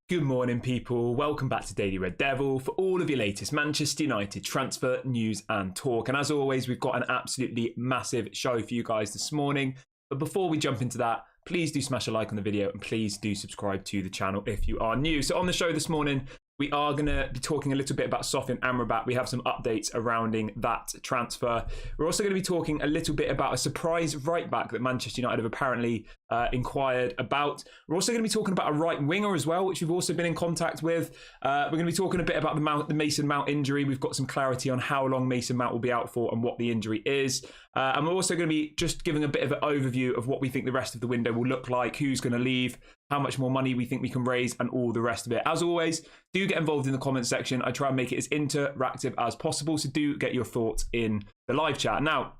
Good morning, people. Welcome back to Daily Red Devil for all of your latest Manchester United transfer news and talk. And as always, we've got an absolutely massive show for you guys this morning. But before we jump into that, please do smash a like on the video and please do subscribe to the channel if you are new. So on the show this morning, we are going to be talking a little bit about Sofian Amrabat. We have some updates surrounding that transfer. We're also going to be talking a little bit about a surprise right back that Manchester United have apparently inquired about. We're also going to be talking about a right winger as well, which we've also been in contact with. We're going to be talking a bit about the Mason Mount injury. We've got some clarity on how long Mason Mount will be out for and what the injury is. And we're also going to be just giving a bit of an overview of what we think the rest of the window will look like, who's going to leave, how much more money we think we can raise, and all the rest of it. As always, do get involved in the comment section. I try and make it as interactive as possible, so do get your thoughts in the live chat. Now,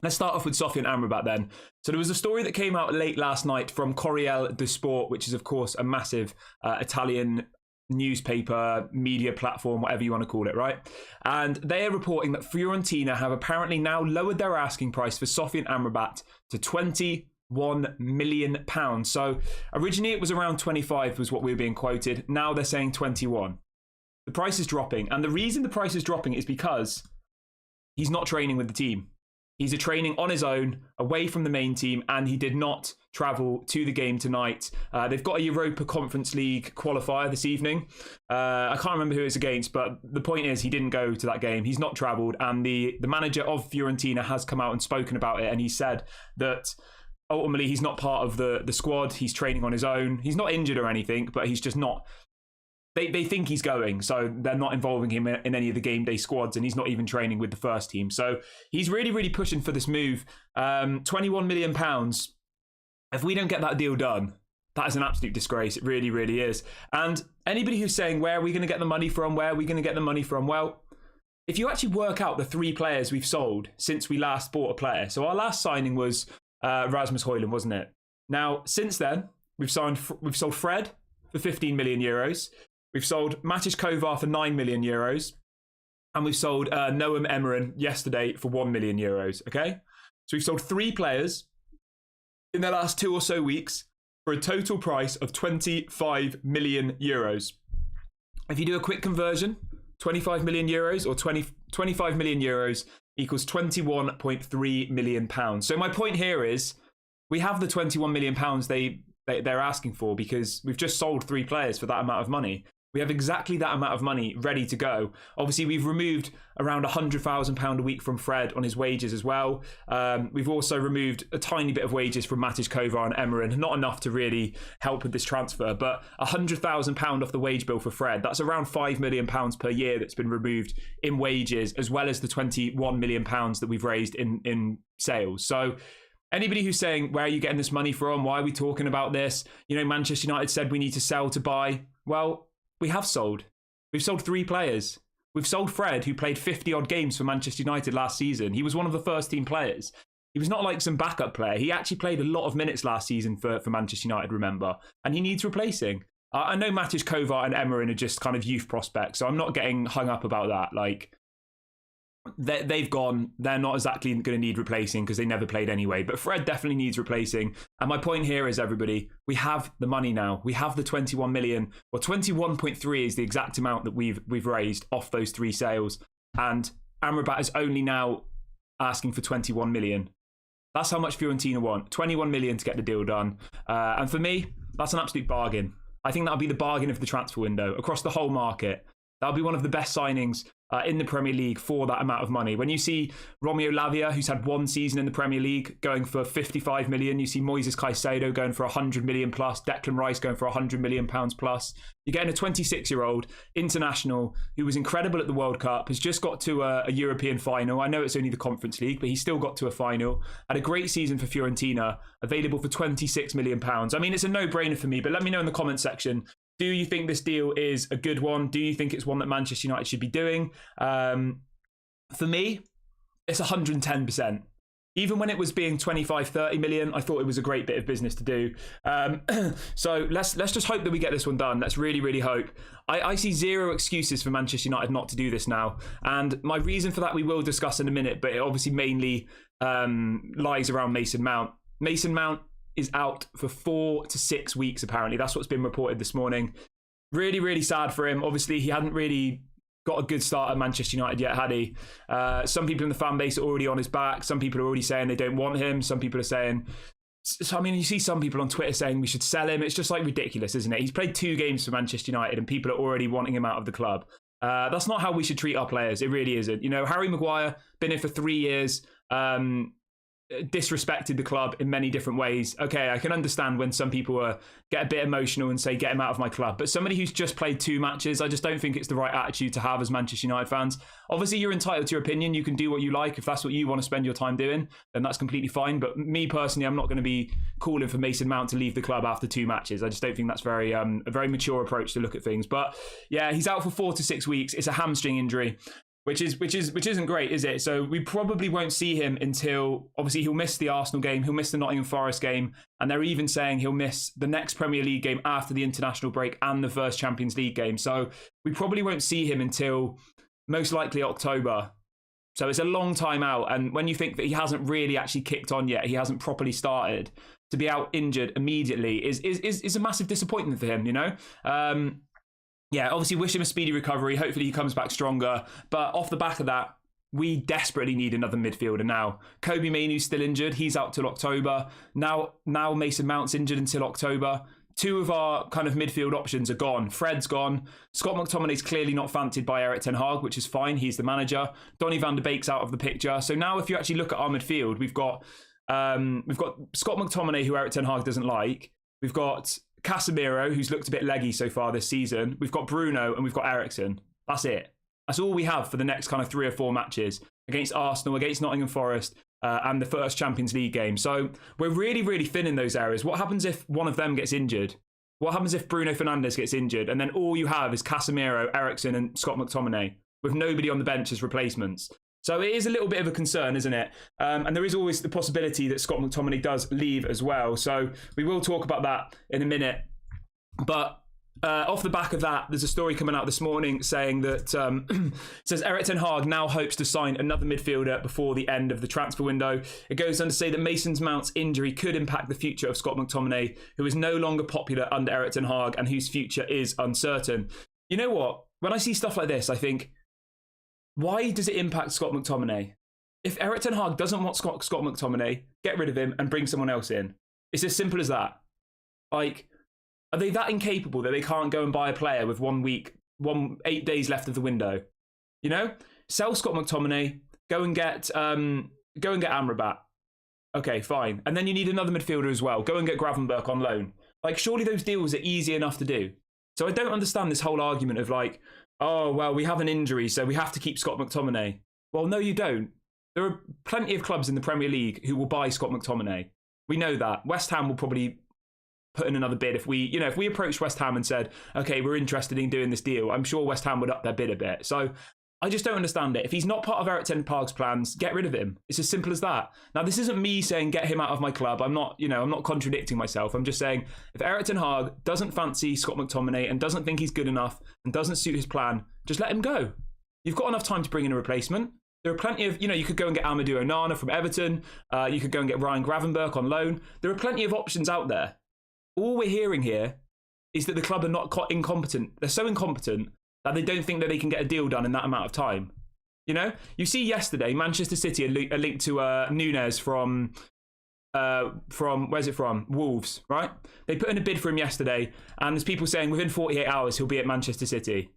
let's start off with Sofian Amrabat then. So there was a story that came out late last night from Corriere dello Sport, which is, of course, a massive Italian newspaper, media platform, whatever you want to call it, right? And they are reporting that Fiorentina have apparently now lowered their asking price for Sofian Amrabat to £21 million. So originally it was around 25 was what we were being quoted. Now they're saying 21. The price is dropping. And the reason the price is dropping is because he's not training with the team. He's training on his own, away from the main team, and he did not travel to the game tonight. They've got a Europa Conference League qualifier this evening. I can't remember who it's against, but the point is he didn't go to that game. He's not travelled, and the manager of Fiorentina has come out and spoken about it, and he said that ultimately he's not part of the squad. He's training on his own. He's not injured or anything, but he's just not... They think he's going, so they're not involving him in any of the game day squads, and he's not even training with the first team. So he's really, really pushing for this move. £21 million. If we don't get that deal done, that is an absolute disgrace. It really, really is. And anybody who's saying, where are we going to get the money from? Where are we going to get the money from? Well, if you actually work out the 3 players we've sold since we last bought a player. So our last signing was Rasmus Højlund, wasn't it? Now, since then, we've sold Fred for €15 million. We've sold Matis Kovar for €9 million. And we've sold Noam Emeren yesterday for €1 million. Okay? So we've sold 3 players in the last 2 or so weeks for a total price of €25 million. If you do a quick conversion, €25 million or 25 million euros equals £21.3 million. So my point here is we have the £21 million they're asking for because we've just sold 3 players for that amount of money. We have exactly that amount of money ready to go. Obviously, we've removed around £100,000 a week from Fred on his wages as well. We've also removed a tiny bit of wages from Matis Kovar and Emeren. Not enough to really help with this transfer, but £100,000 off the wage bill for Fred. That's around £5 million per year that's been removed in wages, as well as the £21 million that we've raised in sales. So anybody who's saying, where are you getting this money from? Why are we talking about this? You know, Manchester United said we need to sell to buy. Well, we have sold. We've sold 3 players. We've sold Fred, who played 50-odd games for Manchester United last season. He was one of the first-team players. He was not like some backup player. He actually played a lot of minutes last season for Manchester United, remember? And he needs replacing. I know Matis Kovar and Emeren are just kind of youth prospects, so I'm not getting hung up about that. Like, they've gone. They're not exactly going to need replacing because they never played anyway. But Fred definitely needs replacing. And my point here is, everybody, we have the money now. We have the 21 million, or 21.3 is the exact amount that we've raised off those 3 sales. And Amrabat is only now asking for 21 million. That's how much Fiorentina want. 21 million to get the deal done. And for me, that's an absolute bargain. I think that'll be the bargain of the transfer window across the whole market. That'll be one of the best signings in the Premier League for that amount of money. When you see Romeo Lavia, who's had 1 season in the Premier League, going for 55 million, you see Moises Caicedo going for 100 million plus, Declan Rice going for 100 million pounds plus. You're getting a 26-year-old international who was incredible at the World Cup, has just got to a European final. I know it's only the Conference League, but he still got to a final. Had a great season for Fiorentina, available for 26 million pounds. I mean, it's a no-brainer for me, but let me know in the comment section. Do you think this deal is a good one? Do you think it's one that Manchester United should be doing? For me, it's 110%. Even when it was being 25, 30 million, I thought it was a great bit of business to do. So let's just hope that we get this one done. Let's really, really hope. I see 0 excuses for Manchester United not to do this now. And my reason for that we will discuss in a minute, but it obviously mainly lies around Mason Mount. Mason Mount is out for 4 to 6 weeks, apparently. That's what's been reported this morning. Really, really sad for him. Obviously, he hadn't really got a good start at Manchester United yet, had he? Some people in the fan base are already on his back. Some people are already saying they don't want him. Some people are saying... So, I mean, you see some people on Twitter saying we should sell him. It's just like ridiculous, isn't it? He's played 2 games for Manchester United and people are already wanting him out of the club. That's not how we should treat our players. It really isn't. You know, Harry Maguire, been here for 3 years, disrespected the club in many different ways. Okay, I can understand when some people get a bit emotional and say, get him out of my club. But somebody who's just played 2 matches, I just don't think it's the right attitude to have as Manchester United fans. Obviously, you're entitled to your opinion. You can do what you like. If that's what you want to spend your time doing, then that's completely fine. But me personally, I'm not going to be calling for Mason Mount to leave the club after 2 matches. I just don't think that's a very mature approach to look at things. But yeah, he's out for 4 to 6 weeks. It's a hamstring injury. Which isn't great, is it? So we probably won't see him until, obviously, he'll miss the Arsenal game, he'll miss the Nottingham Forest game, and they're even saying he'll miss the next Premier League game after the international break and the first Champions League game. So we probably won't see him until most likely October. So it's a long time out. And when you think that he hasn't really actually kicked on yet, he hasn't properly started, to be out injured immediately is a massive disappointment for him, you know? Yeah, obviously wish him a speedy recovery. Hopefully he comes back stronger. But off the back of that, we desperately need another midfielder now. Kobe Mainoo's still injured. He's out till October. Now Mason Mount's injured until October. 2 of our kind of midfield options are gone. Fred's gone. Scott McTominay's clearly not fancied by Erik ten Hag, which is fine. He's the manager. Donnie Van Der Beek's out of the picture. So now if you actually look at our midfield, we've got Scott McTominay, who Erik ten Hag doesn't like. We've got Casemiro, who's looked a bit leggy so far this season. We've got Bruno and we've got Eriksen. That's it. That's all we have for the next kind of 3 or 4 matches against Arsenal, against Nottingham Forest, and the first Champions League game. So we're really, really thin in those areas. What happens if one of them gets injured? What happens if Bruno Fernandes gets injured? And then all you have is Casemiro, Eriksen and Scott McTominay with nobody on the bench as replacements. So it is a little bit of a concern, isn't it? And there is always the possibility that Scott McTominay does leave as well. So we will talk about that in a minute. But off the back of that, there's a story coming out this morning saying that says Erik ten Hag now hopes to sign another midfielder before the end of the transfer window. It goes on to say that Mason Mount's injury could impact the future of Scott McTominay, who is no longer popular under Erik ten Hag and whose future is uncertain. You know what? When I see stuff like this, I think, why does it impact Scott McTominay? If Erik ten Hag doesn't want Scott McTominay, get rid of him and bring someone else in. It's as simple as that. Like, are they that incapable that they can't go and buy a player with 8 days left of the window? You know, sell Scott McTominay, go and get Amrabat. Okay, fine. And then you need another midfielder as well. Go and get Gravenberch on loan. Like, surely those deals are easy enough to do. So I don't understand this whole argument of like, oh, well, we have an injury, so we have to keep Scott McTominay. Well, no, you don't. There are plenty of clubs in the Premier League who will buy Scott McTominay. We know that. West Ham will probably put in another bid if we approached West Ham and said, okay, we're interested in doing this deal. I'm sure West Ham would up their bid a bit. So I just don't understand it. If he's not part of Erik ten Hag's plans, get rid of him. It's as simple as that. Now, this isn't me saying get him out of my club. I'm not contradicting myself. I'm just saying if Erik ten Hag doesn't fancy Scott McTominay and doesn't think he's good enough and doesn't suit his plan, just let him go. You've got enough time to bring in a replacement. There are plenty of, you could go and get Amadou Onana from Everton. You could go and get Ryan Gravenberch on loan. There are plenty of options out there. All we're hearing here is that the club are not incompetent. They're so incompetent that they don't think that they can get a deal done in that amount of time. You know, you see yesterday, Manchester City are linked to Nunes from where's it from? Wolves, right? They put in a bid for him yesterday, and there's people saying within 48 hours he'll be at Manchester City.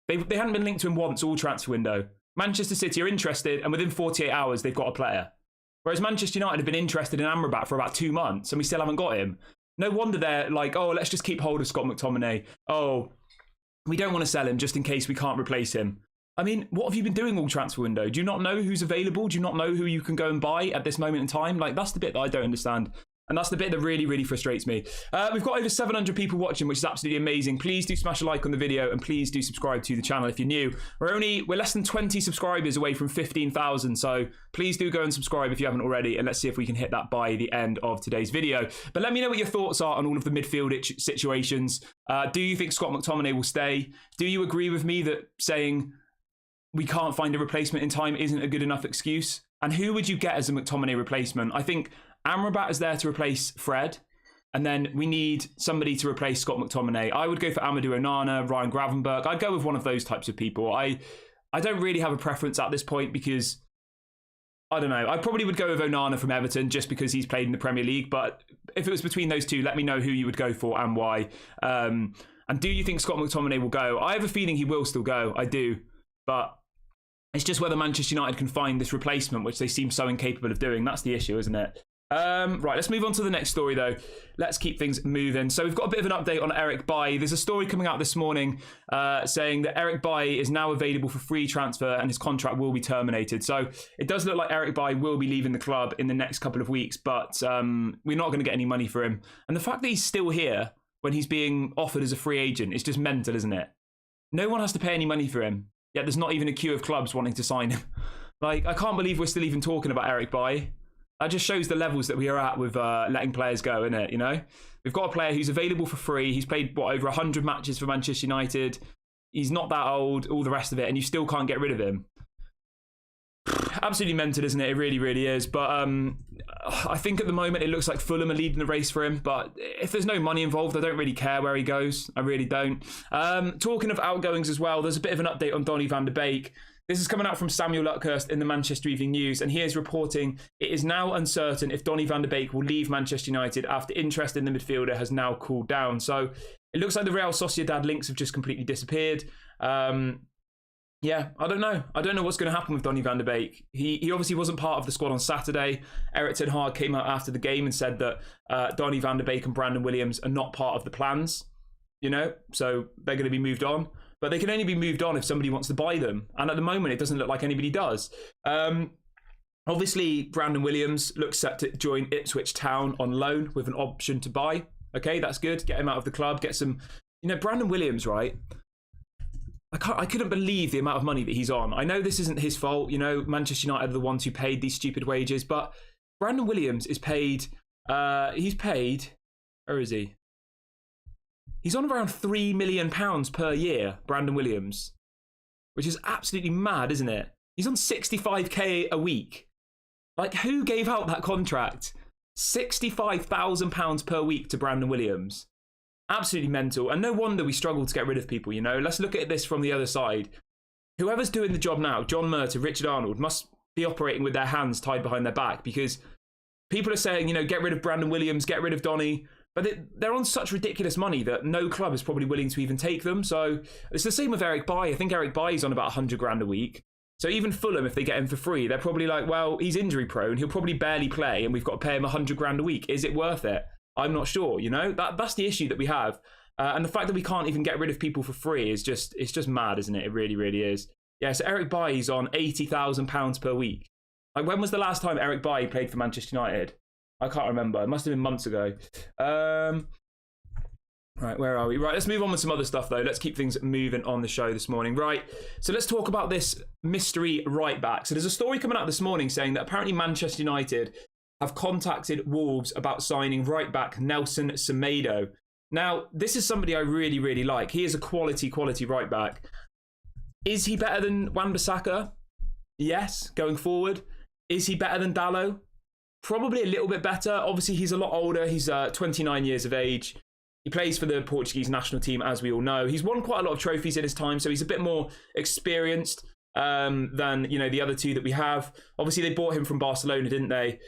They hadn't been linked to him once all transfer window. Manchester City are interested, and within 48 hours they've got a player. Whereas Manchester United have been interested in Amrabat for about 2 months, and we still haven't got him. No wonder they're like, oh, let's just keep hold of Scott McTominay. Oh, we don't want to sell him just in case we can't replace him. I mean, what have you been doing all transfer window? Do you not know who's available? Do you not know who you can go and buy at this moment in time? Like, that's the bit that I don't understand. And that's the bit that really, really frustrates me. We've got over 700 people watching, which is absolutely amazing. Please do smash a like on the video and please do subscribe to the channel if you're new. We're less than 20 subscribers away from 15,000. So please do go and subscribe if you haven't already. And let's see if we can hit that by the end of today's video. But let me know what your thoughts are on all of the midfield situations. Do you think Scott McTominay will stay? Do you agree with me that saying we can't find a replacement in time isn't a good enough excuse? And who would you get as a McTominay replacement? I think Amrabat is there to replace Fred. And then we need somebody to replace Scott McTominay. I would go for Amadou Onana, Ryan Gravenberch. I'd go with one of those types of people. I don't really have a preference at this point because, I don't know, I probably would go with Onana from Everton just because he's played in the Premier League. But if it was between those two, let me know who you would go for and why. And do you think Scott McTominay will go? I have a feeling he will still go. I do. But it's just whether Manchester United can find this replacement, which they seem so incapable of doing. That's the issue, isn't it? Right, let's move on to the next story, though. Let's keep things moving. So we've got a bit of an update on Eric Bailly. There's a story coming out this morning saying that Eric Bailly is now available for free transfer and his contract will be terminated. So it does look like Eric Bailly will be leaving the club in the next couple of weeks, but we're not going to get any money for him. And the fact that he's still here when he's being offered as a free agent is just mental, isn't it? No one has to pay any money for him, yet there's not even a queue of clubs wanting to sign him. Like, I can't believe we're still even talking about Eric Bailly. That just shows the levels that we are at with letting players go, innit? You know, we've got a player who's available for free. He's played over 100 matches for Manchester United. He's not that old, all the rest of it, and you still can't get rid of him. Absolutely mental, isn't it? It really, really is. But I think at the moment it looks like Fulham are leading the race for him. But if there's no money involved, I don't really care where he goes. I really don't. Talking of outgoings as well, there's a bit of an update on Donnie Van Der Beek. This is coming out from Samuel Luckhurst in the Manchester Evening News, and he is reporting it is now uncertain if Donnie Van Der Beek will leave Manchester United after interest in the midfielder has now cooled down. So it looks like the Real Sociedad links have just completely disappeared. Yeah, I don't know. I don't know what's going to happen with Donnie Van Der Beek. He obviously wasn't part of the squad on Saturday. Eric Ten Hag came out after the game and said that Donnie Van Der Beek and Brandon Williams are not part of the plans, you know, so they're going to be moved on. But they can only be moved on if somebody wants to buy them. And at the moment, it doesn't look like anybody does. Obviously, Brandon Williams looks set to join Ipswich Town on loan with an option to buy. Okay, that's good. Get him out of the club. Get some... You know, Brandon Williams, right? I couldn't believe the amount of money that he's on. I know this isn't his fault. You know, Manchester United are the ones who paid these stupid wages. But Brandon Williams is paid... he's paid... Where is he? He's on around £3 million per year, Brandon Williams, which is absolutely mad, isn't it? He's on 65k a week. Like, who gave out that contract? £65,000 per week to Brandon Williams. Absolutely mental. And no wonder we struggle to get rid of people, you know? Let's look at this from the other side. Whoever's doing the job now, John Murtough, Richard Arnold, must be operating with their hands tied behind their back because people are saying, you know, get rid of Brandon Williams, get rid of Donny. But they're on such ridiculous money that no club is probably willing to even take them. So it's the same with Eric Bailly. I think Eric Bailly's on about 100 grand a week. So even Fulham, if they get him for free, they're probably like, well, he's injury prone. He'll probably barely play and we've got to pay him 100 grand a week. Is it worth it? I'm not sure, you know? That's the issue that we have. And the fact that we can't even get rid of people for free is just, it's just mad, isn't it? It really, really is. Yeah, so Eric Bailly's on £80,000 per week. Like, when was the last time Eric Bailly played for Manchester United? I can't remember. It must have been months ago. Right, where are we? Right, let's move on with some other stuff, though. Let's keep things moving on the show this morning. Right, so let's talk about this mystery right back. So there's a story coming out this morning saying that apparently Manchester United have contacted Wolves about signing right back Nelson Semedo. Now, this is somebody I really, really like. He is a quality right back. Is he better than Wan-Bissaka? Yes, going forward. Is he better than Dalot? Probably a little bit better. Obviously, he's a lot older. He's 29 years of age. He plays for the Portuguese national team, as we all know. He's won quite a lot of trophies in his time, so he's a bit more experienced than, you know, the other two that we have. Obviously, they bought him from Barcelona, didn't they?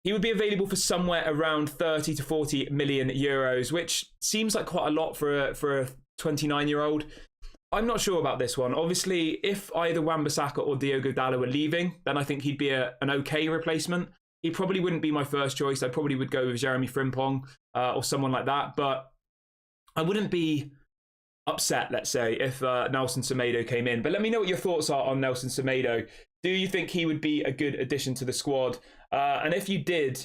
He would be available for somewhere around 30 to 40 million euros, which seems like quite a lot for a 29-year-old. I'm not sure about this one. Obviously, if either Wan-Bissaka or Diogo Dalot were leaving, then I think he'd be an okay replacement. He probably wouldn't be my first choice. I probably would go with Jeremy Frimpong or someone like that. But I wouldn't be upset, let's say, if Nelson Semedo came in. But let me know what your thoughts are on Nelson Semedo. Do you think he would be a good addition to the squad? And if you did,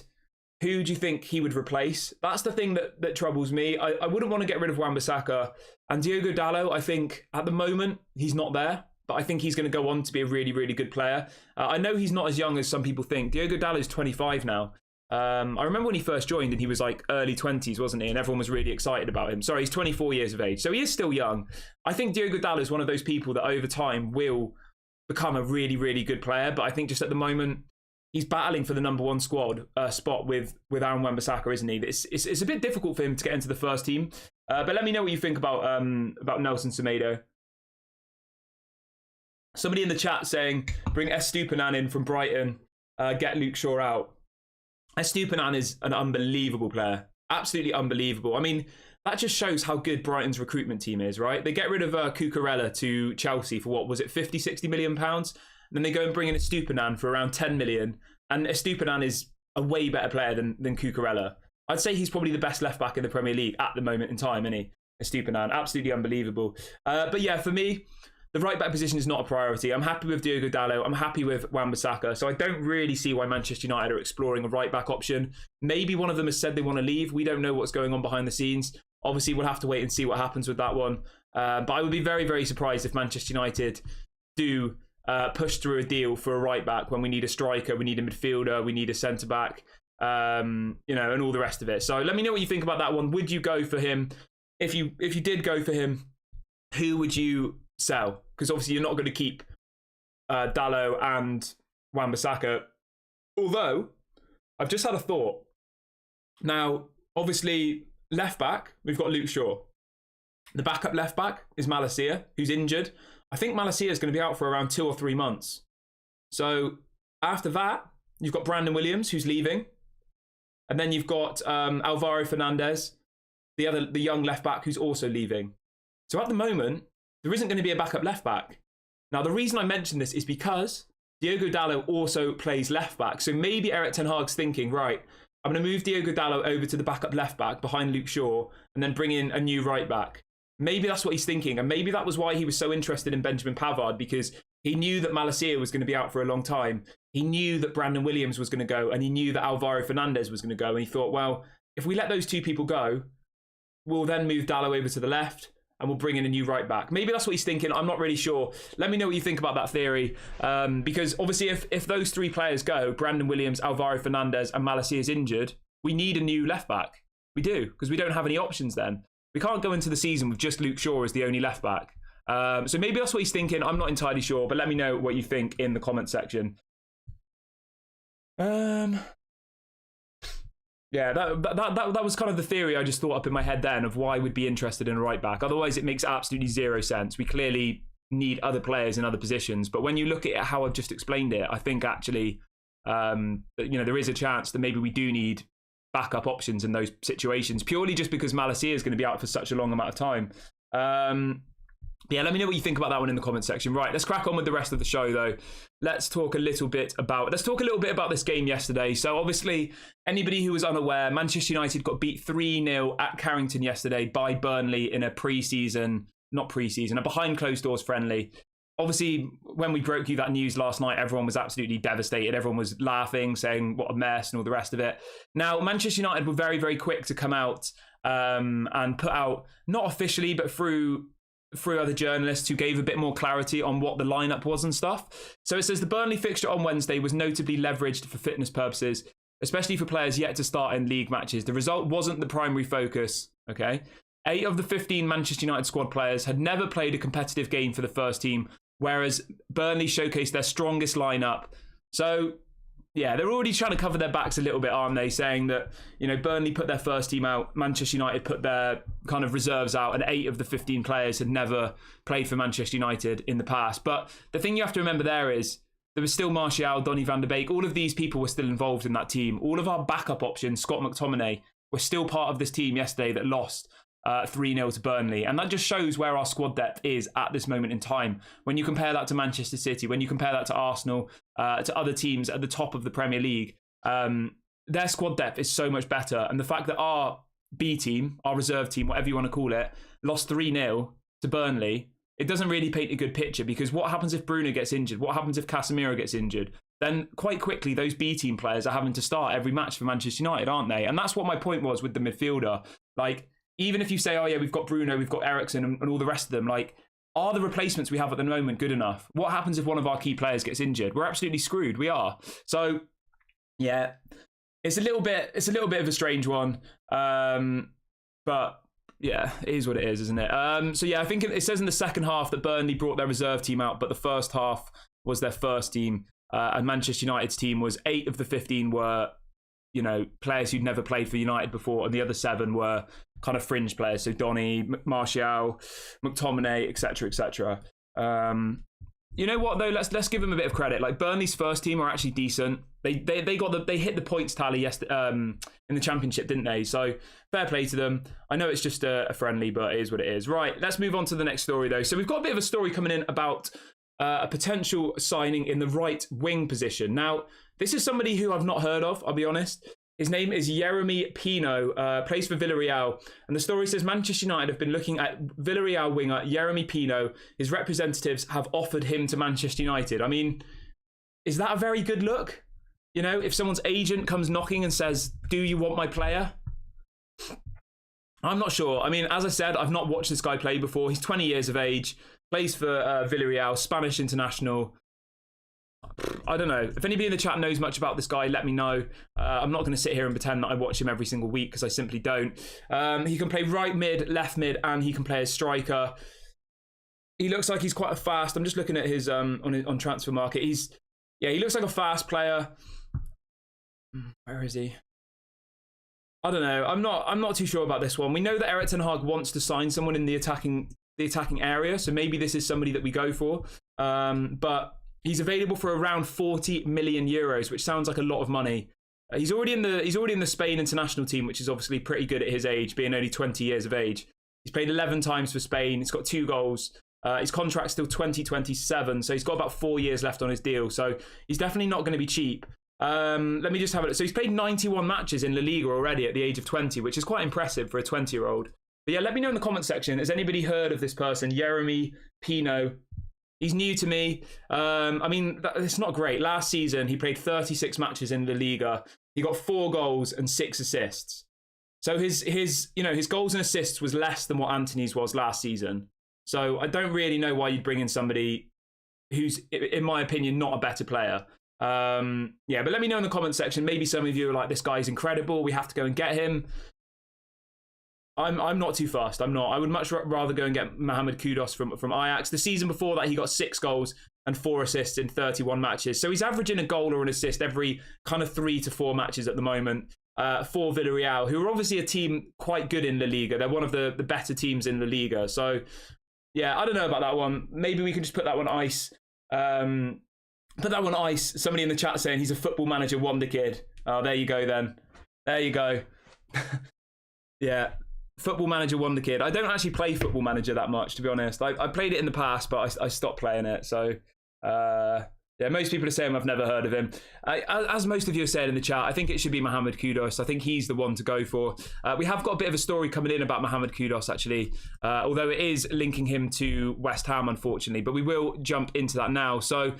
who do you think he would replace? That's the thing that troubles me. I wouldn't want to get rid of Wan-Bissaka. And Diogo Dalot, I think at the moment, he's not there. But I think he's going to go on to be a really, really good player. I know he's not as young as some people think. Diogo Dalot is 25 now. I remember when he first joined and he was like early 20s, wasn't he? And everyone was really excited about him. Sorry, he's 24 years of age. So he is still young. I think Diogo Dalot is one of those people that over time will become a really, really good player. But I think just at the moment, he's battling for the #1 squad spot with Aaron Wan-Bissaka, isn't he? It's a bit difficult for him to get into the first team. But let me know what you think about Nelson Semedo. Somebody in the chat saying, bring Estupiñán in from Brighton, get Luke Shaw out. Estupiñán is an unbelievable player. Absolutely unbelievable. I mean, that just shows how good Brighton's recruitment team is, right? They get rid of Cucurella to Chelsea for what was it, 50, 60 million pounds? And then they go and bring in Estupiñán for around 10 million. And Estupiñán is a way better player than Cucurella. I'd say he's probably the best left back in the Premier League at the moment in time, isn't he? Estupiñán, absolutely unbelievable. But yeah, for me, the right back position is not a priority. I'm happy with Diogo Dalot. I'm happy with Wan-Bissaka. So I don't really see why Manchester United are exploring a right back option. Maybe one of them has said they want to leave. We don't know what's going on behind the scenes. Obviously, we'll have to wait and see what happens with that one. But I would be very, very surprised if Manchester United do push through a deal for a right back when we need a striker, we need a midfielder, we need a centre back, and all the rest of it. So let me know what you think about that one. Would you go for him? If you did go for him, who would you sell? Because obviously you're not going to keep Dalot and Wan-Bissaka. Although I've just had a thought. Now, obviously, left back, we've got Luke Shaw. The backup left back is Malacia, who's injured. I think Malacia is going to be out for around 2 or 3 months. So after that, you've got Brandon Williams, who's leaving. And then you've got Alvaro Fernandez, the young left back, who's also leaving. So at the moment, there isn't going to be a backup left back. Now, the reason I mention this is because Diogo Dalot also plays left back. So maybe Erik ten Hag's thinking, right, I'm going to move Diogo Dalot over to the backup left back behind Luke Shaw and then bring in a new right back. Maybe that's what he's thinking. And maybe that was why he was so interested in Benjamin Pavard, because he knew that Malacia was going to be out for a long time. He knew that Brandon Williams was going to go, and he knew that Alvaro Fernandez was going to go. And he thought, well, if we let those two people go, we'll then move Dalot over to the left and we'll bring in a new right back. Maybe that's what he's thinking. I'm not really sure. Let me know what you think about that theory. Because obviously if those 3 players go, Brandon Williams, Alvaro Fernandez and Malacia is injured, we need a new left back. We do, because we don't have any options then. We can't go into the season with just Luke Shaw as the only left back. So maybe that's what he's thinking. I'm not entirely sure, but let me know what you think in the comment section. Yeah, that was kind of the theory I just thought up in my head then of why we'd be interested in a right back. Otherwise, it makes absolutely zero sense. We clearly need other players in other positions. But when you look at it, how I've just explained it, I think actually, there is a chance that maybe we do need backup options in those situations, purely just because Malacia is going to be out for such a long amount of time. Yeah, let me know what you think about that one in the comment section. Right, let's crack on with the rest of the show, though. Let's talk a little bit about this game yesterday. So, obviously, anybody who was unaware, Manchester United got beat 3-0 at Carrington yesterday by Burnley in a a behind closed doors friendly. Obviously, when we broke you that news last night, everyone was absolutely devastated. Everyone was laughing, saying what a mess and all the rest of it. Now, Manchester United were very, very quick to come out and put out, not officially, but through other journalists who gave a bit more clarity on what the lineup was and stuff. So it says the Burnley fixture on Wednesday was notably leveraged for fitness purposes, especially for players yet to start in league matches. The result wasn't the primary focus, okay? 8 of the 15 Manchester United squad players had never played a competitive game for the first team, whereas Burnley showcased their strongest lineup. So, yeah, they're already trying to cover their backs a little bit, aren't they? Saying that, Burnley put their first team out, Manchester United put their kind of reserves out, and 8 of the 15 players had never played for Manchester United in the past. But the thing you have to remember there is there was still Martial, Donnie Van Der Beek. All of these people were still involved in that team. All of our backup options, Scott McTominay, were still part of this team yesterday that lost 3-0 to Burnley. And that just shows where our squad depth is at this moment in time. When you compare that to Manchester City, when you compare that to Arsenal, to other teams at the top of the Premier League, their squad depth is so much better. And the fact that our B team, our reserve team, whatever you want to call it, lost 3-0 to Burnley, it doesn't really paint a good picture, because what happens if Bruno gets injured? What happens if Casemiro gets injured? Then quite quickly, those B team players are having to start every match for Manchester United, aren't they? And that's what my point was with the midfielder. Like, even if you say, oh yeah, we've got Bruno, we've got Eriksen and all the rest of them, like, are the replacements we have at the moment good enough? What happens if one of our key players gets injured? We're absolutely screwed. We are. So, yeah, it's a little bit of a strange one. But yeah, it is what it is, isn't it? So yeah, I think it says in the second half that Burnley brought their reserve team out, but the first half was their first team. and Manchester United's team was 8 of the 15 were, players who'd never played for United before, and the other 7 were kind of fringe players. So Donnie, Martial, McTominay, etc., etc. You know what though? Let's give them a bit of credit. Like Burnley's first team are actually decent. They hit the points tally yesterday in the Championship, didn't they? So fair play to them. I know it's just a friendly, but it is what it is. Right, let's move on to the next story though. So we've got a bit of a story coming in about a potential signing in the right wing position. Now, this is somebody who I've not heard of, I'll be honest. His name is Jeremy Pino, plays for Villarreal. And the story says Manchester United have been looking at Villarreal winger Jeremy Pino. His representatives have offered him to Manchester United. I mean, is that a very good look? If someone's agent comes knocking and says, do you want my player? I'm not sure. I mean, as I said, I've not watched this guy play before. He's 20 years of age, plays for Villarreal, Spanish international. I don't know. If anybody in the chat knows much about this guy, let me know. I'm not going to sit here and pretend that I watch him every single week because I simply don't. He can play right mid, left mid, and he can play as striker. He looks like he's quite a fast. I'm just looking at his on Transfer Market. He looks like a fast player. Where is he? I don't know. I'm not too sure about this one. We know that Erik ten Hag wants to sign someone in the attacking area, so maybe this is somebody that we go for. But he's available for around 40 million euros, which sounds like a lot of money. He's already in the Spain international team, which is obviously pretty good at his age, being only 20 years of age. He's played 11 times for Spain. He's got 2 goals. His contract's still 2027, so he's got about 4 years left on his deal. So he's definitely not going to be cheap. Let me just have a look. So he's played 91 matches in La Liga already at the age of 20, which is quite impressive for a 20-year-old. But yeah, let me know in the comment section. Has anybody heard of this person, Jeremy Pino? He's new to me. I mean, it's not great. Last season, he played 36 matches in La Liga. He got 4 goals and 6 assists. So his goals and assists was less than what Antony's was last season. So I don't really know why you'd bring in somebody who's, in my opinion, not a better player. But let me know in the comment section. Maybe some of you are like, this guy's incredible, we have to go and get him. I'm not too fast. I'm not. I would much rather go and get Mohamed Kudus from Ajax. The season before that, he got 6 goals and 4 assists in 31 matches. So he's averaging a goal or an assist every kind of 3 to 4 matches at the moment for Villarreal, who are obviously a team quite good in La Liga. They're one of the better teams in La Liga. So yeah, I don't know about that one. Maybe we can just put that one ice. Put that one ice. Somebody in the chat saying he's a Football Manager wonder kid. Oh, there you go then. There you go. Yeah. Football Manager wonder kid. I don't actually play Football Manager that much, to be honest. I played it in the past, but I stopped playing it. So, most people are saying I've never heard of him. As most of you have said in the chat, I think it should be Mohamed Kudus. I think he's the one to go for. We have got a bit of a story coming in about Mohamed Kudus, actually, although it is linking him to West Ham, unfortunately. But we will jump into that now. So,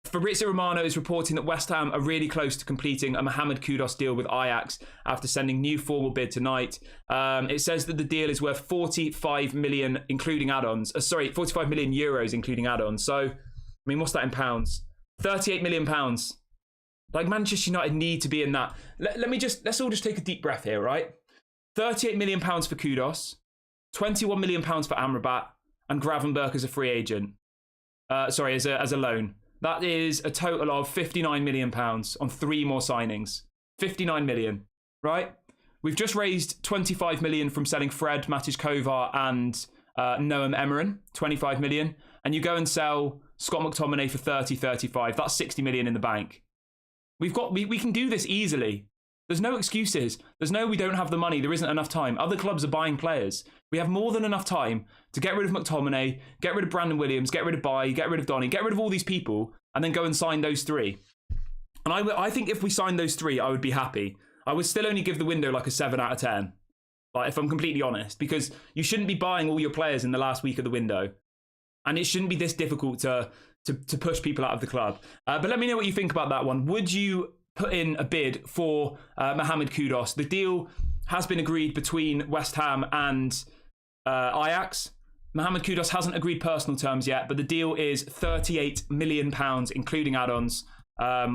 Fabrizio Romano is reporting that West Ham are really close to completing a Mohamed Kudus deal with Ajax after sending new formal bid tonight. It says that the deal is worth 45 million, including add-ons. 45 million euros, including add-ons. So, I mean, what's that in pounds? 38 million pounds. Like, Manchester United need to be in that. Let's all just take a deep breath here, right? 38 million pounds for Kudus, 21 million pounds for Amrabat, and Gravenberch as a free agent. As a loan. That is a total of 59 million pounds on 3 more signings. 59 million, right? We've just raised 25 million from selling Fred, Matic Kovar, and Noam Emeren, 25 million. And you go and sell Scott McTominay for 35. That's 60 million in the bank. We can do this easily. There's no excuses. There's no, we don't have the money. There isn't enough time. Other clubs are buying players. We have more than enough time to get rid of McTominay, get rid of Brandon Williams, get rid of Bailly, get rid of Donny, get rid of all these people, and then go and sign those 3. And I think if we signed those 3, I would be happy. I would still only give the window like a 7 out of 10. Like, if I'm completely honest, because you shouldn't be buying all your players in the last week of the window. And it shouldn't be this difficult to push people out of the club. But let me know what you think about that one. Would you put in a bid for Mohamed Kudus? The deal has been agreed between West Ham and Ajax. Mohamed Kudus hasn't agreed personal terms yet, but the deal is 38 million pounds, including add-ons,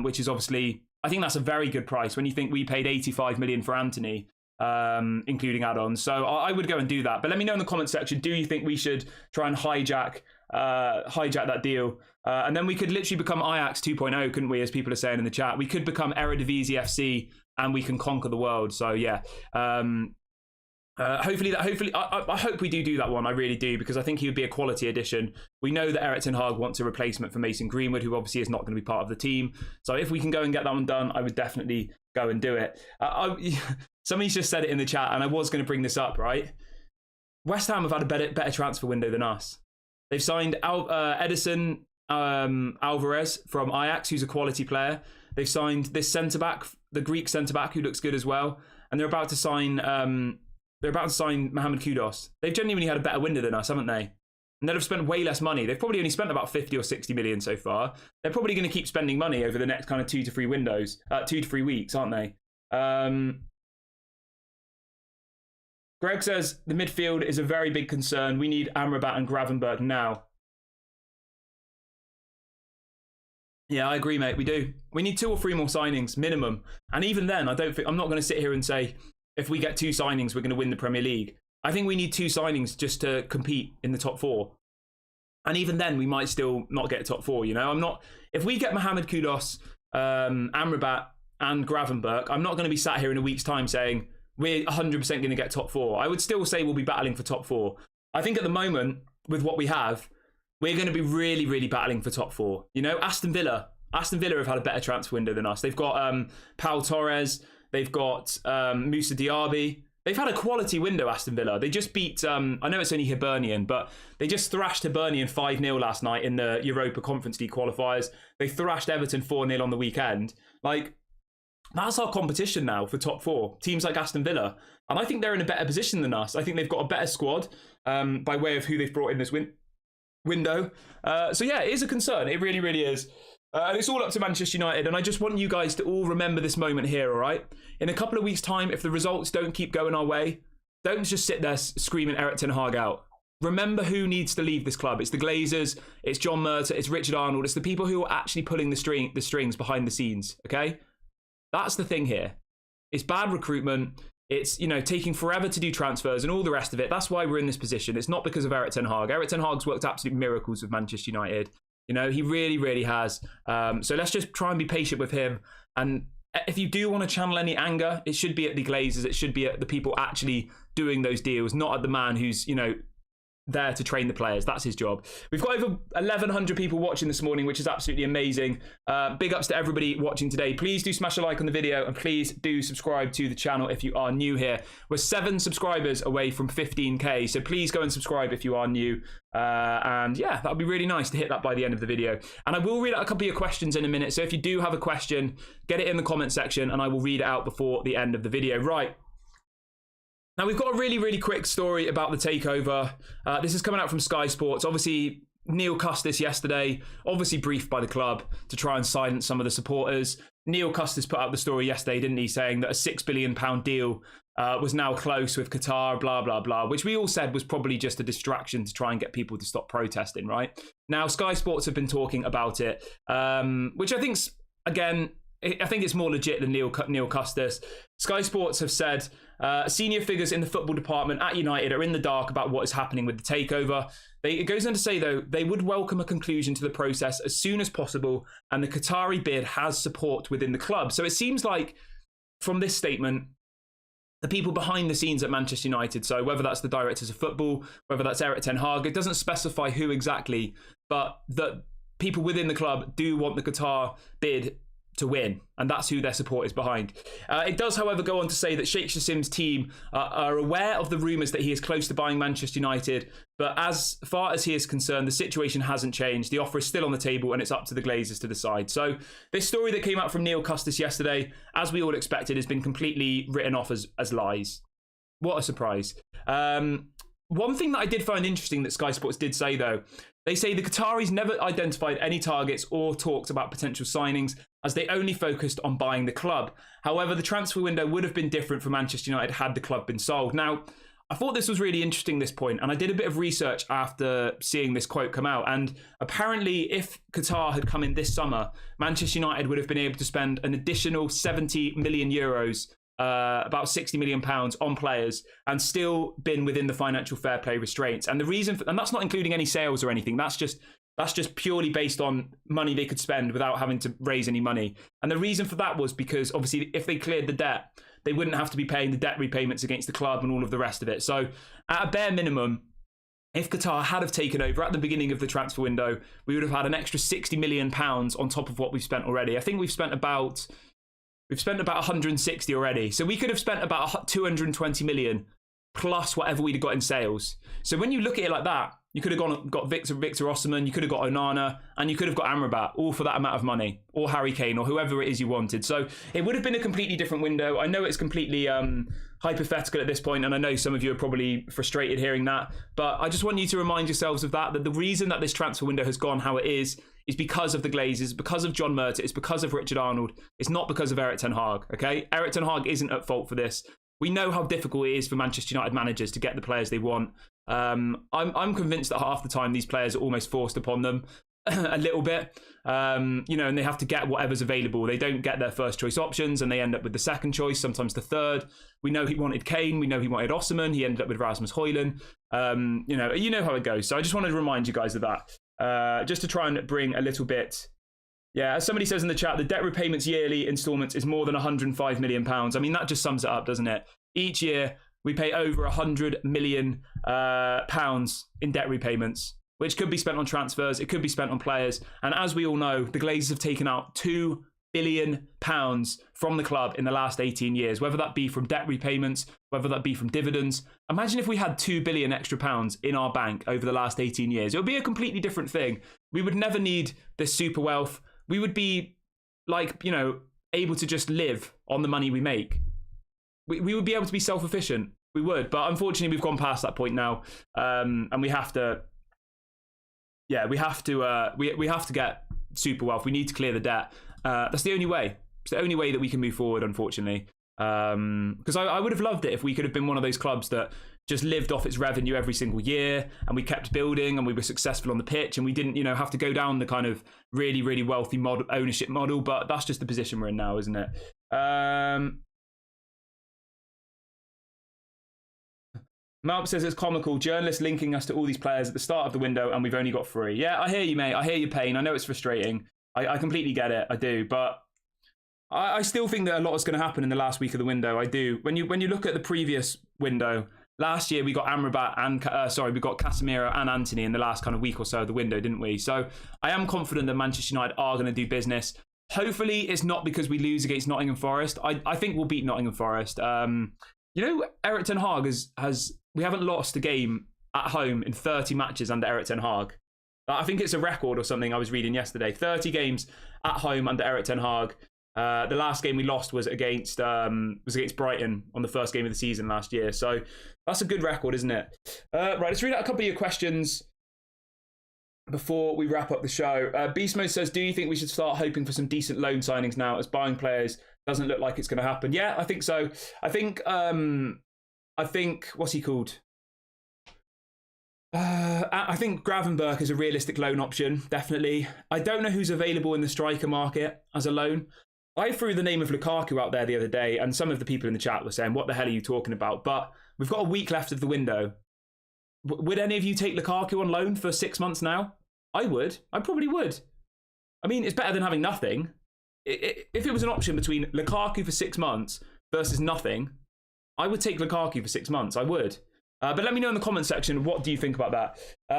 which is obviously, I think that's a very good price when you think we paid 85 million for Antony, including add-ons. So I would go and do that. But let me know in the comment section, do you think we should try and hijack hijack that deal. And then we could literally become Ajax 2.0, couldn't we, as people are saying in the chat? We could become Eredivisie FC and we can conquer the world. So yeah, hopefully I hope we do that one. I really do, because I think he would be a quality addition. We know that Erik ten Hag wants a replacement for Mason Greenwood, who obviously is not going to be part of the team. So if we can go and get that one done, I would definitely go and do it. Somebody's just said it in the chat, and I was going to bring this up, right? West Ham have had a better transfer window than us. They've signed Edison Alvarez from Ajax, who's a quality player. They've signed this centre-back, the Greek centre-back, who looks good as well. And they're about to sign Mohamed Kudus. They've genuinely had a better window than us, haven't they? And they'll have spent way less money. They've probably only spent about 50 or 60 million so far. They're probably going to keep spending money over the next kind of 2 to 3 weeks, aren't they? Greg says the midfield is a very big concern. We need Amrabat and Gravenberch now. Yeah, I agree, mate. We do. We need 2 or 3 more signings minimum. And even then, I'm not going to sit here and say if we get 2 signings, we're going to win the Premier League. I think we need 2 signings just to compete in the top 4. And even then, we might still not get a top 4. You know, if we get Mohamed Kudus, Amrabat, and Gravenberch, I'm not going to be sat here in a week's time saying we're 100% going to get top 4. I would still say we'll be battling for top 4. I think at the moment, with what we have, we're going to be really, really battling for top 4. You know, Aston Villa have had a better transfer window than us. They've got Pau Torres. They've got Moussa Diaby. They've had a quality window, Aston Villa. They just beat, I know it's only Hibernian, but they just thrashed Hibernian 5-0 last night in the Europa Conference League qualifiers. They thrashed Everton 4-0 on the weekend. Like, that's our competition now for top 4. Teams like Aston Villa. And I think they're in a better position than us. I think they've got a better squad by way of who they've brought in this window. So yeah, it is a concern. It really, really is. And it's all up to Manchester United. And I just want you guys to all remember this moment here, all right? In a couple of weeks' time, if the results don't keep going our way, don't just sit there screaming Erik ten Hag out. Remember who needs to leave this club. It's the Glazers, it's John Murtaugh, it's Richard Arnold. It's the people who are actually pulling the strings behind the scenes, okay? That's the thing here. It's bad recruitment. It's, you know, taking forever to do transfers and all the rest of it. That's why we're in this position. It's not because of Erik ten Hag. Erik ten Hag's worked absolute miracles with Manchester United. You know, he really, really has. So let's just try and be patient with him. And if you do want to channel any anger, it should be at the Glazers. It should be at the people actually doing those deals, not at the man who's, you know, there to train the players. That's his job. We've got over 1,100 people watching this morning, which is absolutely amazing. Big ups to everybody watching today. Please do smash a like on the video and please do subscribe to the channel if you are new here. We're 7 subscribers away from 15k, so please go and subscribe if you are new. And yeah, that would be really nice to hit that by the end of the video. And I will read out a couple of your questions in a minute, so if you do have a question, get it in the comment section and I will read it out before the end of the video. Right. Now, we've got a really, really quick story about the takeover. This is coming out from Sky Sports. Obviously, Neil Custis yesterday, obviously briefed by the club to try and silence some of the supporters. Neil Custis put out the story yesterday, didn't he, saying that a £6 billion deal was now close with Qatar, blah, blah, blah, which we all said was probably just a distraction to try and get people to stop protesting, right? Now, Sky Sports have been talking about it, which I think's, again, I think it's more legit than Neil Custis. Sky Sports have said senior figures in the football department at United are in the dark about what is happening with the takeover. It goes on to say, though, they would welcome a conclusion to the process as soon as possible, and the Qatari bid has support within the club. So it seems like, from this statement, the people behind the scenes at Manchester United, so whether that's the directors of football, whether that's Erik ten Hag, it doesn't specify who exactly, but that people within the club do want the Qatar bid to win, and that's who their support is behind. It does, however, go on to say that Sheikh Jassim's team are aware of the rumours that he is close to buying Manchester United, but as far as he is concerned, the situation hasn't changed. The offer is still on the table, and it's up to the Glazers to decide. So this story that came out from Neil Custis yesterday, as we all expected, has been completely written off as lies. What a surprise. One thing that I did find interesting that Sky Sports did say, though, they say the Qataris never identified any targets or talked about potential signings, as they only focused on buying the club. However, the transfer window would have been different for Manchester United had the club been sold. Now, I thought this was really interesting, this point, and I did a bit of research after seeing this quote come out. And apparently, if Qatar had come in this summer, Manchester United would have been able to spend an additional 70 million euros about £60 million on players and still been within the financial fair play restraints. And the reason, and that's not including any sales or anything, that's just purely based on money they could spend without having to raise any money. And the reason for that was because obviously if they cleared the debt, they wouldn't have to be paying the debt repayments against the club and all of the rest of it. So at a bare minimum, if Qatar had have taken over at the beginning of the transfer window, we would have had an extra £60 million on top of what we've spent already. I think we've spent about 160 already. So we could have spent about 220 million plus whatever we'd have got in sales. So when you look at it like that, you could have got Victor Osimhen, you could have got Onana, and you could have got Amrabat, all for that amount of money, or Harry Kane, or whoever it is you wanted. So it would have been a completely different window. I know it's completely hypothetical at this point, and I know some of you are probably frustrated hearing that, but I just want you to remind yourselves of that the reason that this transfer window has gone how it is because of the Glazers, because of John Murtaugh, it's because of Richard Arnold, it's not because of Erik ten Hag, okay? Erik ten Hag isn't at fault for this. We know how difficult it is for Manchester United managers to get the players they want. I'm convinced that half the time these players are almost forced upon them a little bit, and they have to get whatever's available. They don't get their first choice options and they end up with the second choice, sometimes the third. We know he wanted Kane, we know he wanted Osimhen, he ended up with Rasmus Højlund. You know how it goes. So I just wanted to remind you guys of that, just to try and bring a little bit. Yeah, as somebody says in the chat, the debt repayments yearly instalments is more than £105 million. I mean, that just sums it up, doesn't it? Each year, we pay over £100 million in debt repayments, which could be spent on transfers, it could be spent on players. And as we all know, the Glazers have taken out £2 billion from the club in the last 18 years, whether that be from debt repayments, whether that be from dividends. Imagine if we had £2 billion extra in our bank over the last 18 years. It would be a completely different thing. We would never need this super wealth. We would be able to just live on the money we make. We would be able to be self-efficient. We would, but unfortunately we've gone past that point now, and we have to get super wealth. We need to clear the debt. That's the only way. It's the only way that we can move forward, unfortunately. Because I would have loved it if we could have been one of those clubs that just lived off its revenue every single year, and we kept building and we were successful on the pitch, and we didn't have to go down the kind of really, really wealthy ownership model. But that's just the position we're in now, isn't it? Malp says it's comical. Journalists linking us to all these players at the start of the window and we've only got 3. Yeah, I hear you, mate. I hear your pain. I know it's frustrating. I completely get it. I do. But I still think that a lot is going to happen in the last week of the window. I do. When you look at the previous window, last year we got Amrabat and we got Casemiro and Antony in the last kind of week or so of the window, didn't we? So I am confident that Manchester United are going to do business. Hopefully it's not because we lose against Nottingham Forest. I think we'll beat Nottingham Forest. Erik ten Hag we haven't lost a game at home in 30 matches under Erik ten Hag. I think it's a record or something I was reading yesterday. 30 games at home under Erik ten Hag. The last game we lost was against Brighton on the first game of the season last year. So that's a good record, isn't it? Right, let's read out a couple of your questions before we wrap up the show. Beast Mode says, do you think we should start hoping for some decent loan signings now, as buying players doesn't look like it's going to happen? Yeah, I think so. I think what's he called? I think Gravenberch is a realistic loan option, definitely. I don't know who's available in the striker market as a loan. I threw the name of Lukaku out there the other day, and some of the people in the chat were saying, what the hell are you talking about? But we've got a week left of the window. Would any of you take Lukaku on loan for 6 months now? I would. I probably would. I mean, it's better than having nothing. If it was an option between Lukaku for 6 months versus nothing, I would take Lukaku for 6 months. I would. But let me know in the comment section, what do you think about that?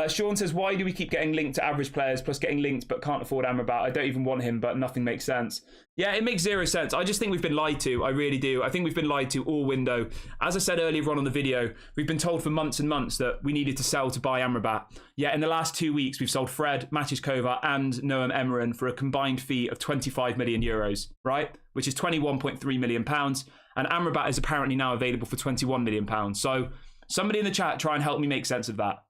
Sean says, why do we keep getting linked to average players plus getting linked but can't afford Amrabat? I don't even want him, but nothing makes sense. Yeah, it makes zero sense. I just think we've been lied to. I really do. I think we've been lied to all window. As I said earlier on the video, we've been told for months and months that we needed to sell to buy Amrabat. Yet in the last 2 weeks, we've sold Fred, Matis Kova and Noam Emeren for a combined fee of €25 million, right? Which is £21.3 million. And Amrabat is apparently now available for £21 million. So somebody in the chat try and help me make sense of that.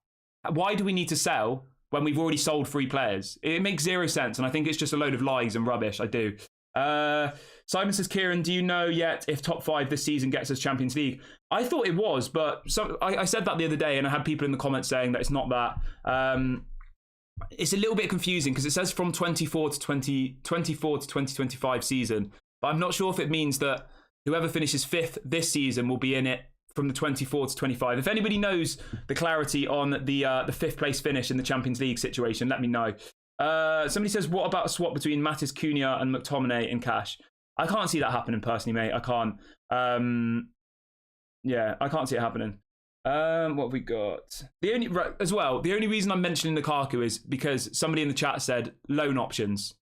Why do we need to sell when we've already sold 3 players? It makes zero sense, and I think it's just a load of lies and rubbish. I do. Simon says, Kieran, do you know yet if top 5 this season gets us Champions League? I thought it was, but I said that the other day, and I had people in the comments saying that it's not that. It's a little bit confusing because it says from 24 to 2025 season, but I'm not sure if it means that Whoever finishes 5th this season will be in it from the 24 to 25. If anybody knows the clarity on the 5th place finish in the Champions League situation, let me know. Somebody says, what about a swap between Matis Cunha and McTominay in cash? I can't see that happening personally, mate. I can't. Yeah, I can't see it happening. What have we got? The only reason I'm mentioning Lukaku is because somebody in the chat said loan options.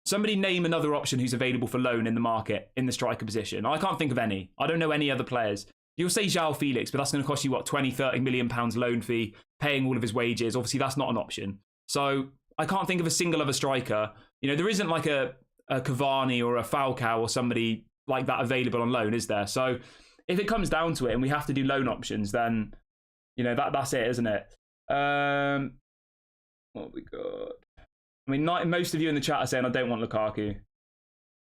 Somebody name another option who's available for loan in the market in the striker position. I can't think of any. I don't know any other players. You'll say João Felix, but that's going to cost you, what, 20, 30 million pounds loan fee, paying all of his wages. Obviously, that's not an option. So I can't think of a single other striker. You know, there isn't like a Cavani or a Falcao or somebody like that available on loan, is there? So if it comes down to it and we have to do loan options, then, you know, that's it, isn't it? What have we got? I mean, most of you in the chat are saying I don't want Lukaku.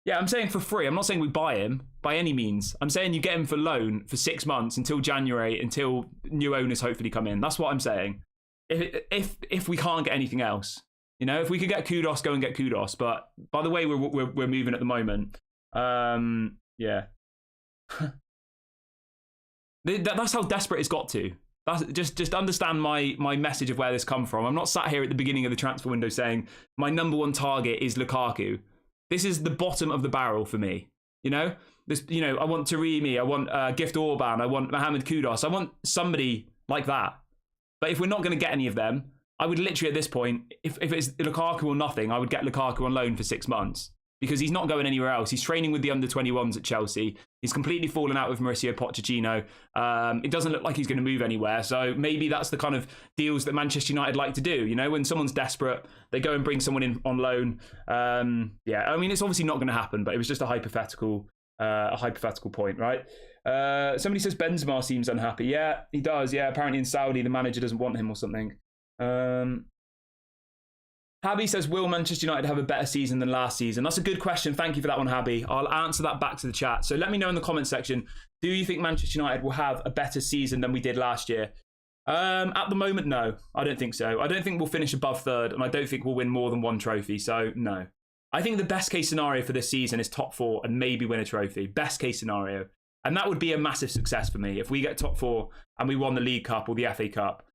Yeah, I'm saying for free. I'm not saying we buy him by any means. I'm saying you get him for loan for 6 months until January, until new owners hopefully come in. That's what I'm saying. If we can't get anything else, you know, if we could get Kudos, go and get Kudos. But by the way, we're moving at the moment. Yeah. That's how desperate it's got to. That's just understand my message of where this come from. I'm not sat here at the beginning of the transfer window saying my number one target is Lukaku. This is the bottom of the barrel for me. You know, I want Taremi, I want Gift Orban, I want Mohamed Kudus, I want somebody like that. But if we're not going to get any of them, I would literally at this point, if it's Lukaku or nothing, I would get Lukaku on loan for 6 months. Because he's not going anywhere else. He's training with the under-21s at Chelsea. He's completely fallen out with Mauricio Pochettino. It doesn't look like he's going to move anywhere. So maybe that's the kind of deals that Manchester United like to do. You know, when someone's desperate, they go and bring someone in on loan. Yeah, I mean, it's obviously not going to happen, but it was just a hypothetical point, right? Somebody says Benzema seems unhappy. Yeah, he does. Yeah, apparently in Saudi, the manager doesn't want him or something. Habby says, will Manchester United have a better season than last season? That's a good question. Thank you for that one, Habby. I'll answer that back to the chat. So let me know in the comment section, do you think Manchester United will have a better season than we did last year? At the moment, no. I don't think so. I don't think we'll finish above third, and I don't think we'll win more than one trophy. So, no. I think the best case scenario for this season is top 4 and maybe win a trophy. Best case scenario. And that would be a massive success for me. If we get top 4 and we won the League Cup or the FA Cup.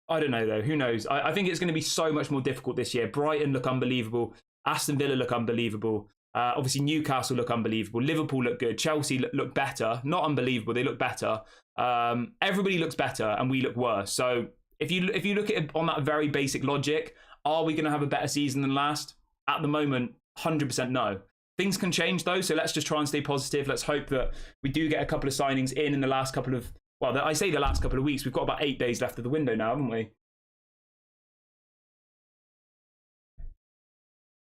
I don't know, though. Who knows? I think it's going to be so much more difficult this year. Brighton look unbelievable. Aston Villa look unbelievable. Obviously, Newcastle look unbelievable. Liverpool look good. Chelsea look better. Not unbelievable. They look better. Everybody looks better and we look worse. So if you look at it on that very basic logic, are we going to have a better season than last? At the moment, 100% no. Things can change, though, so let's just try and stay positive. Let's hope that we do get a couple of signings in the last couple of... Well, I say the last couple of weeks. We've got about 8 days left of the window now, haven't we?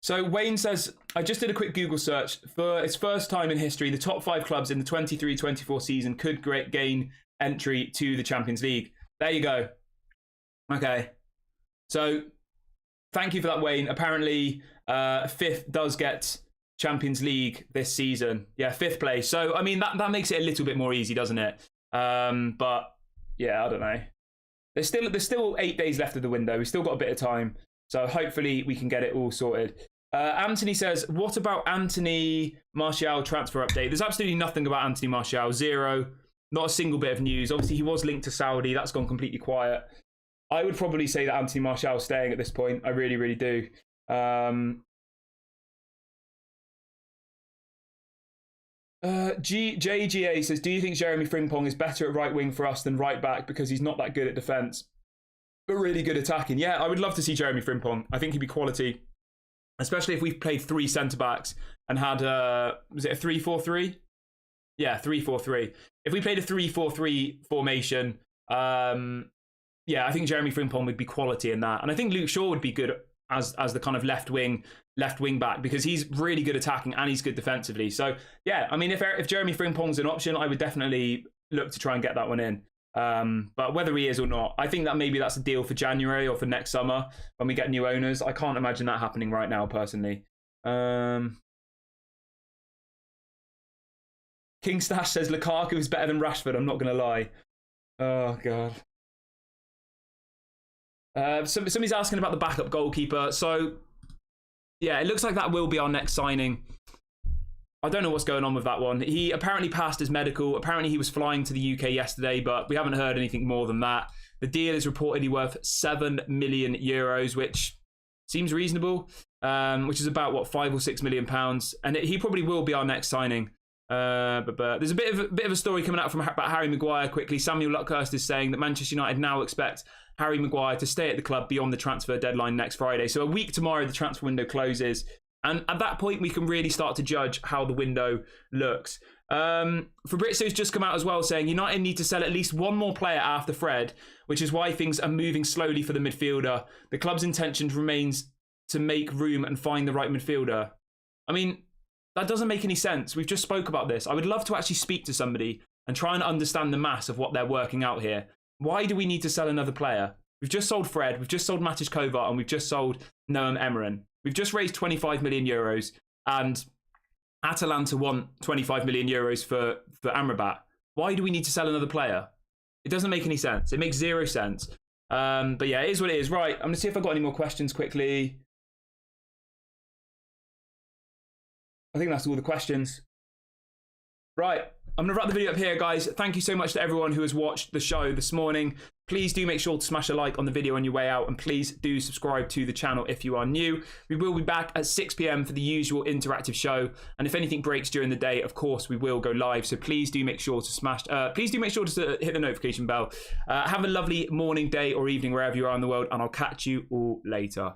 So Wayne says, I just did a quick Google search. For its first time in history, the top 5 clubs in the 23-24 season could gain entry to the Champions League. There you go. Okay. So thank you for that, Wayne. Apparently, 5th does get Champions League this season. Yeah, 5th place. So, I mean, that makes it a little bit more easy, doesn't it? But yeah, I don't know. There's still 8 days left of the window. We've still got a bit of time. So hopefully we can get it all sorted. Anthony says, what about Anthony Martial transfer update? There's absolutely nothing about Anthony Martial. Zero. Not a single bit of news. Obviously, he was linked to Saudi. That's gone completely quiet. I would probably say that Anthony Martial is staying at this point. I really, really do. JGA says, do you think Jeremy Frimpong is better at right wing for us than right back because he's not that good at defence, but really good attacking? Yeah, I would love to see Jeremy Frimpong. I think he'd be quality, especially if we've played 3 centre-backs and had, was it a 3-4-3? Yeah, 3-4-3. If we played a 3-4-3 formation, yeah, I think Jeremy Frimpong would be quality in that. And I think Luke Shaw would be good as the kind of left wing back because he's really good attacking and he's good defensively. So yeah, I mean, if Jeremy Frimpong's an option, I would definitely look to try and get that one in. But whether he is or not, I think that maybe that's a deal for January or for next summer when we get new owners. I can't imagine that happening right now, personally. King Stash says Lukaku is better than Rashford. I'm not going to lie. Oh god. Somebody's asking about the backup goalkeeper. So, yeah, it looks like that will be our next signing. I don't know what's going on with that one. He apparently passed his medical. Apparently he was flying to the UK yesterday, but we haven't heard anything more than that. The deal is reportedly worth €7 million, which seems reasonable, which is about, what, £5 or £6 million. And he probably will be our next signing. But there's a bit of a story coming out about Harry Maguire quickly. Samuel Luckhurst is saying that Manchester United now expect Harry Maguire to stay at the club beyond the transfer deadline next Friday. So a week tomorrow, the transfer window closes. And at that point, we can really start to judge how the window looks. Fabrizio's just come out as well saying United need to sell at least one more player after Fred, which is why things are moving slowly for the midfielder. The club's intention remains to make room and find the right midfielder. I mean, that doesn't make any sense. We've just spoke about this. I would love to actually speak to somebody and try and understand the mass of what they're working out here. Why do we need to sell another player? We've just sold Fred, we've just sold Matic Kovar, and we've just sold Noam Emeren. We've just raised €25 million, and Atalanta want €25 million for Amrabat. Why do we need to sell another player? It doesn't make any sense. It makes zero sense. But yeah, it is what it is. Right, I'm going to see if I've got any more questions quickly. I think that's all the questions. Right, I'm going to wrap the video up here, guys. Thank you so much to everyone who has watched the show this morning. Please do make sure to smash a like on the video on your way out, and please do subscribe to the channel if you are new. We will be back at 6 p.m. for the usual interactive show, and if anything breaks during the day, of course, we will go live. So please do make sure to hit the notification bell. Have a lovely morning, day, or evening wherever you are in the world, and I'll catch you all later.